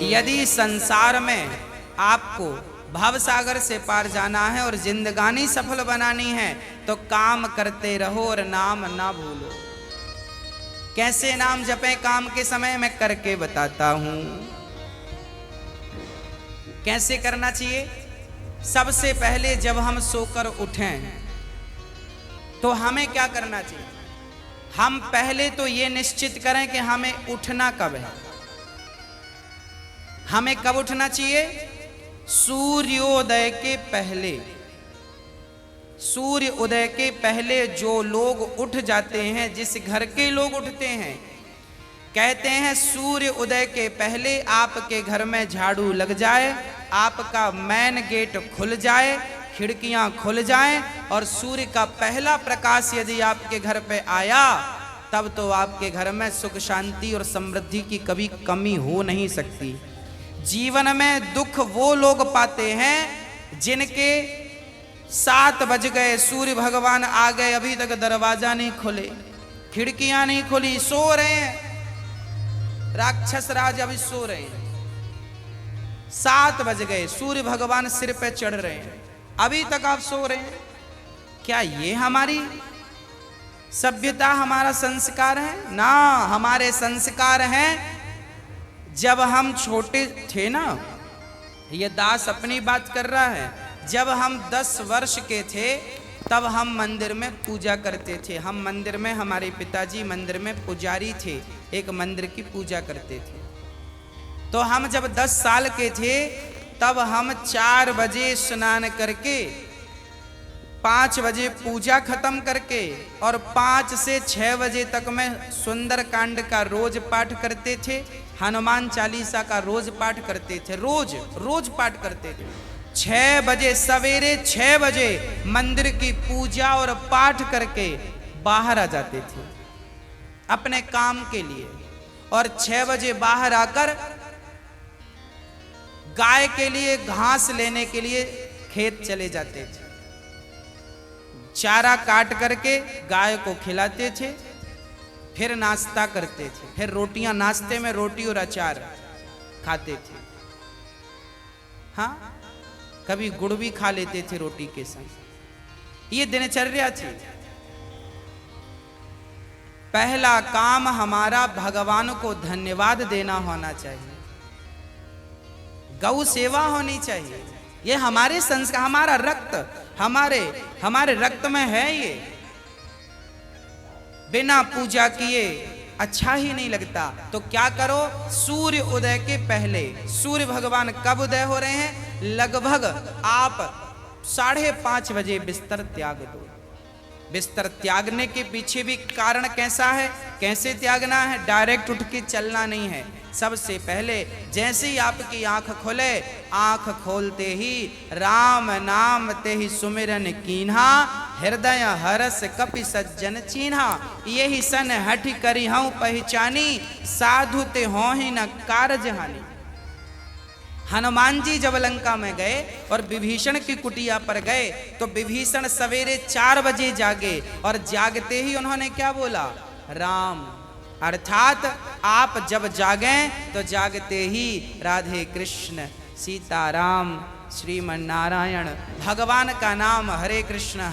यदि संसार में आपको भव सागर से पार जाना है और जिंदगानी सफल बनानी है तो काम करते रहो और नाम ना भूलो। कैसे नाम जपें काम के समय, मैं करके बताता हूं कैसे करना चाहिए। सबसे पहले जब हम सोकर उठें तो हमें क्या करना चाहिए? हम पहले तो ये निश्चित करें कि हमें उठना कब है। हमें कब उठना चाहिए? सूर्योदय के पहले। सूर्य उदय के पहले जो लोग उठ जाते हैं, जिस घर के लोग उठते हैं, कहते हैं सूर्य उदय के पहले आपके घर में झाड़ू लग जाए, आपका मेन गेट खुल जाए, खिड़कियां खुल जाएं और सूर्य का पहला प्रकाश यदि आपके घर पे आया तब तो आपके घर में सुख शांति और समृद्धि की कभी कमी हो नहीं सकती। जीवन में दुख वो लोग पाते हैं जिनके 7 बज गए, सूर्य भगवान आ गए, अभी तक दरवाजा नहीं खुले, खिड़कियां नहीं खुली, सो रहे हैं, राक्षस राज अभी सो रहे हैं। 7 बज गए, सूर्य भगवान सिर पे चढ़ रहे हैं, अभी तक आप सो रहे हैं। क्या ये हमारी सभ्यता, हमारा संस्कार है? ना, हमारे संस्कार हैं जब हम छोटे थे ना, ये दास अपनी बात कर रहा है, जब हम 10 वर्ष के थे तब हम मंदिर में पूजा करते थे। हम मंदिर में, हमारे पिताजी मंदिर में पुजारी थे, एक मंदिर की पूजा करते थे। तो हम जब 10 साल के थे तब हम 4 बजे स्नान करके 5 बजे पूजा खत्म करके और 5 से 6 बजे तक में सुंदर कांड का रोज पाठ करते थे, हनुमान चालीसा का रोज पाठ करते थे, रोज पाठ करते थे। 6 बजे, सवेरे 6 बजे मंदिर की पूजा और पाठ करके बाहर आ जाते थे अपने काम के लिए, और 6 बजे बाहर आकर गाय के लिए घास लेने के लिए खेत चले जाते थे। चारा काट करके गाय को खिलाते थे, फिर नाश्ता करते थे, फिर रोटियां, नाश्ते में रोटी और अचार खाते थे। हाँ, कभी गुड़ भी खा लेते थे रोटी के संग। ये दिनचर्या थी। पहला काम हमारा भगवान को धन्यवाद देना होना चाहिए, गौ सेवा होनी चाहिए। ये हमारे संस्कार, हमारा रक्त, हमारे रक्त में है। ये बिना पूजा किए अच्छा ही नहीं लगता। तो क्या करो, सूर्य उदय के पहले, सूर्य भगवान कब उदय हो रहे हैं? लगभग आप 5:30 बजे बिस्तर त्याग दो। बिस्तर त्यागने के पीछे भी कारण कैसा है, कैसे त्यागना है? डायरेक्ट उठ के चलना नहीं है। सबसे पहले जैसे ही आपकी आंख खुले, आंख खोलते ही राम नाम ते ही सुमिरन कीन्हा, हृदय हरस कपि सज्जन चीन्हा, यही सन हठ करी हूं पहचानी, साधु ते हो ही न कारज हानि। हनुमान जी जब लंका में गए और विभीषण की कुटिया पर गए तो विभीषण सवेरे 4 बजे जागे और जागते ही उन्होंने क्या बोला? राम। अर्थात आप जब जागें तो जागते ही राधे कृष्ण, सीताराम, श्रीमन नारायण, भगवान का नाम हरे कृष्ण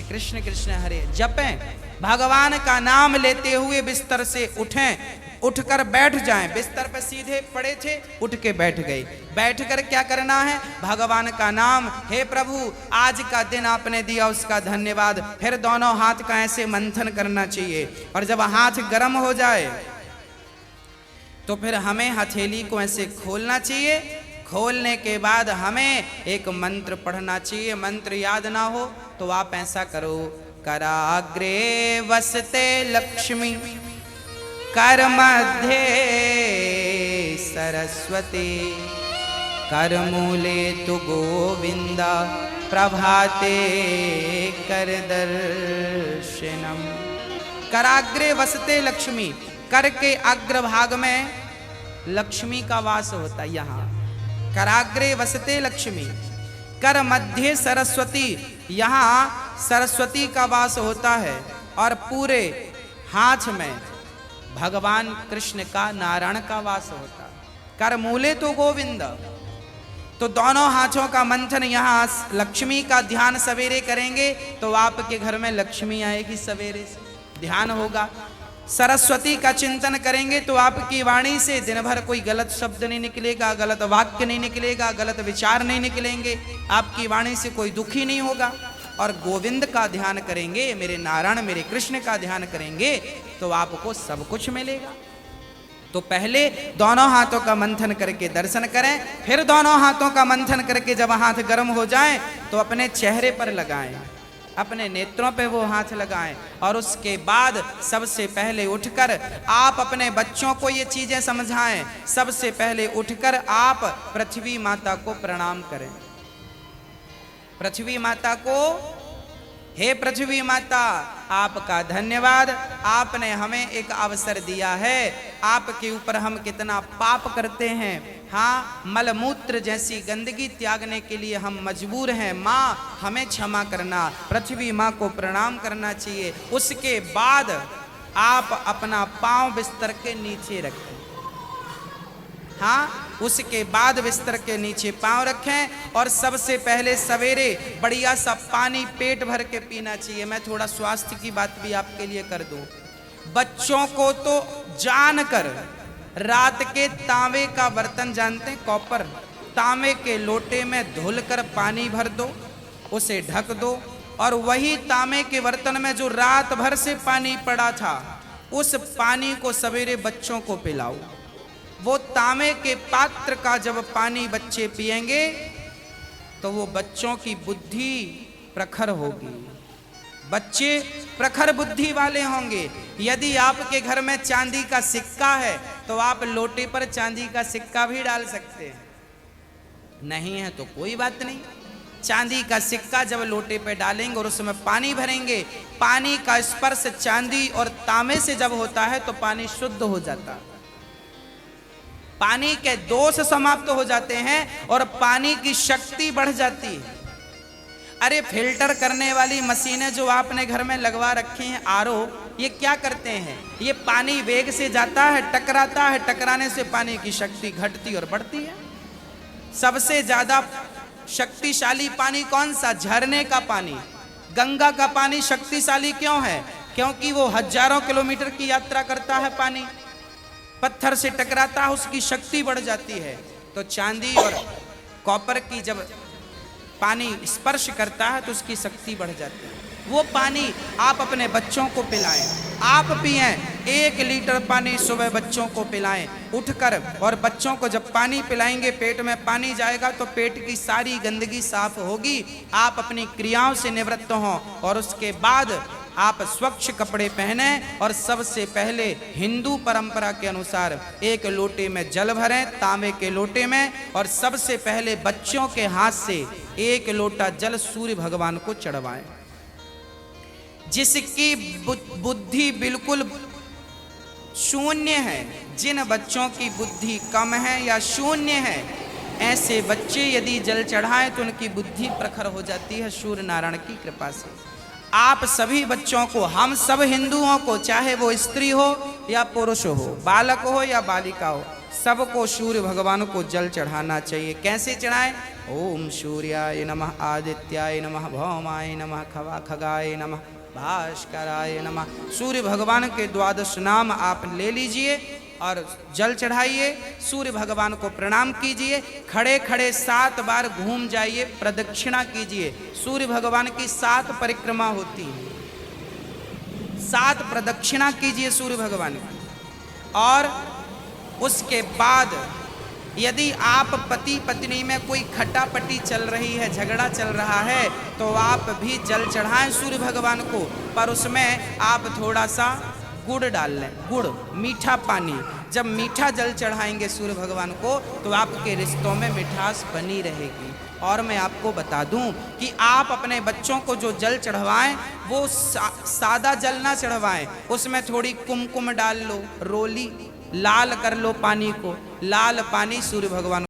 कृष्ण कृष्ण हरे जपें। भगवान का नाम लेते हुए बिस्तर से उठें, उठकर बैठ जाएं। बिस्तर पर सीधे पड़े थे, उठ के बैठ गए। बैठकर क्या करना है? भगवान का नाम, हे प्रभु आज का दिन आपने दिया उसका धन्यवाद। फिर दोनों हाथ का ऐसे मंथन करना चाहिए, और जब हाथ गर्म हो जाए तो फिर हमें हथेली को ऐसे खोलना चाहिए। खोलने के बाद हमें एक मंत्र पढ़ना चाहिए। मंत्र याद ना हो तो आप ऐसा करो, कराग्रे वसते लक्ष्मी, कर मध्य सरस्वती, कर मूले तु गोविंदा, प्रभाते कर दर्शनम। कराग्रे वसते लक्ष्मी, कर के अग्रभाग में लक्ष्मी का वास होता है। यहाँ कराग्रे वसते लक्ष्मी, कर मध्य सरस्वती, यहाँ सरस्वती का वास होता है, और पूरे हाथ में भगवान कृष्ण का, नारायण का वास होता है। कर मूले तो गोविंद। तो दोनों हाथों का मंथन, यहाँ लक्ष्मी का ध्यान सवेरे करेंगे तो आपके घर में लक्ष्मी आएगी, सवेरे से ध्यान होगा। सरस्वती का चिंतन करेंगे तो आपकी वाणी से दिन भर कोई गलत शब्द नहीं निकलेगा, गलत वाक्य नहीं निकलेगा, गलत विचार नहीं निकलेंगे, आपकी वाणी से कोई दुखी नहीं होगा। और गोविंद का ध्यान करेंगे, मेरे नारायण मेरे कृष्ण का ध्यान करेंगे तो आपको सब कुछ मिलेगा। तो पहले दोनों हाथों का मंथन करके दर्शन करें, फिर दोनों हाथों का मंथन करके जब हाथ गर्म हो जाए तो अपने चेहरे पर लगाएं, अपने नेत्रों पे वो हाथ लगाएं। और उसके बाद सबसे पहले उठकर आप अपने बच्चों को ये चीजें समझाएं। सबसे पहले उठकर आप पृथ्वी माता को प्रणाम करें। पृथ्वी माता को, हे पृथ्वी माता, आपका धन्यवाद, आपने हमें एक अवसर दिया है। आपके ऊपर हम कितना पाप करते हैं, हाँ, मलमूत्र जैसी गंदगी त्यागने के लिए हम मजबूर हैं। माँ हमें क्षमा करना, पृथ्वी माँ को प्रणाम करना चाहिए। उसके बाद आप अपना पांव बिस्तर के नीचे रखें, हाँ, उसके बाद बिस्तर के नीचे पांव रखें। और सबसे पहले सवेरे बढ़िया सा पानी पेट भर के पीना चाहिए। मैं थोड़ा स्वास्थ्य की बात भी आपके लिए कर दूं। बच्चों को तो जानकर रात के तांबे का बर्तन जानते हैं, कॉपर, तांबे के लोटे में धुलकर पानी भर दो, उसे ढक दो, और वही तांबे के बर्तन में जो रात भर से पानी पड़ा था उस पानी को सवेरे बच्चों को पिलाओ। वो तांबे के पात्र का जब पानी बच्चे पिएंगे तो वो बच्चों की बुद्धि प्रखर होगी, बच्चे प्रखर बुद्धि वाले होंगे। यदि आपके घर में चांदी का सिक्का है तो आप लोटे पर चांदी का सिक्का भी डाल सकते हैं, नहीं है तो कोई बात नहीं। चांदी का सिक्का जब लोटे पे डालेंगे और उसमें पानी भरेंगे, पानी का स्पर्श चांदी और तांबे से जब होता है तो पानी शुद्ध हो जाता है, पानी के दोष समाप्त हो जाते हैं और पानी की शक्ति बढ़ जाती है। अरे फिल्टर करने वाली मशीनें जो आपने घर में लगवा रखी हैं, आरओ, ये क्या करते हैं? ये पानी वेग से जाता है, टकराता है, टकराने से पानी की शक्ति घटती और बढ़ती है। सबसे ज्यादा शक्तिशाली पानी कौन सा? झरने का पानी। गंगा का पानी शक्तिशाली क्यों है? क्योंकि वो हजारों किलोमीटर की यात्रा करता है, पानी पत्थर से टकराता है, उसकी शक्ति बढ़ जाती है। तो चांदी और कॉपर की जब पानी स्पर्श करता है तो उसकी शक्ति बढ़ जाती है। वो पानी आप अपने बच्चों को पिलाएं, आप पिएं। 1 लीटर पानी सुबह बच्चों को पिलाएं उठकर। और बच्चों को जब पानी पिलाएंगे, पेट में पानी जाएगा तो पेट की सारी गंदगी साफ होगी, आप अपनी क्रियाओं से निवृत्त हों। और उसके बाद आप स्वच्छ कपड़े पहने और सबसे पहले हिंदू परंपरा के अनुसार 1 लोटे में जल भरें, तांबे के लोटे में, और सबसे पहले बच्चों के हाथ से 1 लोटा जल सूर्य भगवान को चढ़वाएं। जिसकी बुद्धि बिल्कुल शून्य है, जिन बच्चों की बुद्धि कम है या शून्य है, ऐसे बच्चे यदि जल चढ़ाएं तो उनकी बुद्धि प्रखर हो जाती है सूर्य नारायण की कृपा से। आप सभी बच्चों को, हम सब हिंदुओं को, चाहे वो स्त्री हो या पुरुष हो, बालक हो या बालिका हो, सबको सूर्य भगवान को जल चढ़ाना चाहिए। कैसे चढ़ाएं? ओम सूर्याय नमः, आदित्याय नमः, भौमाय नमः, खगाय नमः, भास्कराय नमः। सूर्य भगवान के 12 नाम आप ले लीजिए और जल चढ़ाइए, सूर्य भगवान को प्रणाम कीजिए। खड़े खड़े 7 बार घूम जाइए, प्रदक्षिणा कीजिए। सूर्य भगवान की 7 परिक्रमा होती है, 7 प्रदक्षिणा कीजिए सूर्य भगवान की। और उसके बाद यदि आप पति पत्नी में कोई खटापटी चल रही है, झगड़ा चल रहा है, तो आप भी जल चढ़ाएं सूर्य भगवान को, पर उसमें आप थोड़ा सा गुड़ डाल लें, गुड़, मीठा पानी। जब मीठा जल चढ़ाएंगे सूर्य भगवान को तो आपके रिश्तों में मिठास बनी रहेगी। और मैं आपको बता दूं कि आप अपने बच्चों को जो जल चढ़वाएं वो सादा जल ना चढ़वाएं, उसमें थोड़ी कुमकुम डाल लो, रोली लाल कर लो पानी को, लाल पानी सूर्य भगवान